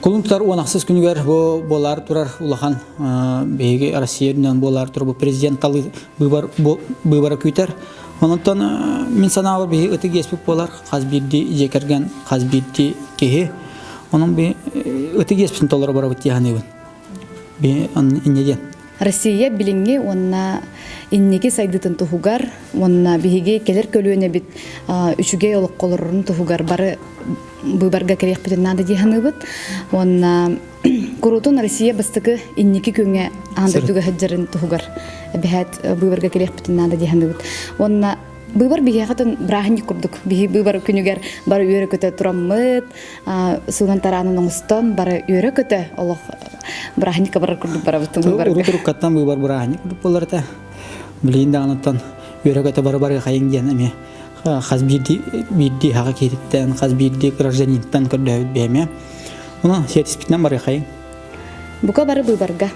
Kuluntar onaqsız günüger bu bolar turar ulahan bege Россиядан bolar tur bu президент талы выбора күтер. Онтон мен санавар бе өте геспек болар казбирди жекерген казбирди кеhe. Onun bir öte geçmişin dolara bara bitti yani ben. Bir inneyen. Россия билинге онна иннеге сайдытын тухугар, онна биһиге келер көлүөнө бит үчүгө олук колорун тухугар бары быбарга керек битен нада диханыбыт. Онна курутун Россия бастыгы иннеге көңө андырдыга хаджарын тухугар. Бихат быбарга керек битен нада диханыбыт. Онна быбар бигехатын брахни курдук. Биһи быбар күнүгер бары үйрө көтө тураммыт, суган таранын оңстон бары үйрө көтө олук брахни кабар курдук бара бутун быбар. Урук каттан быбар брахни курдук болар та. Билинде анаттан үйрө көтө бары кайын ден эме. Хаз бирди хага кетиттен, хаз бирди гражданинтан көрдөбүт беме. Уна сертификаттан бары кайын. Бука бары быбарга.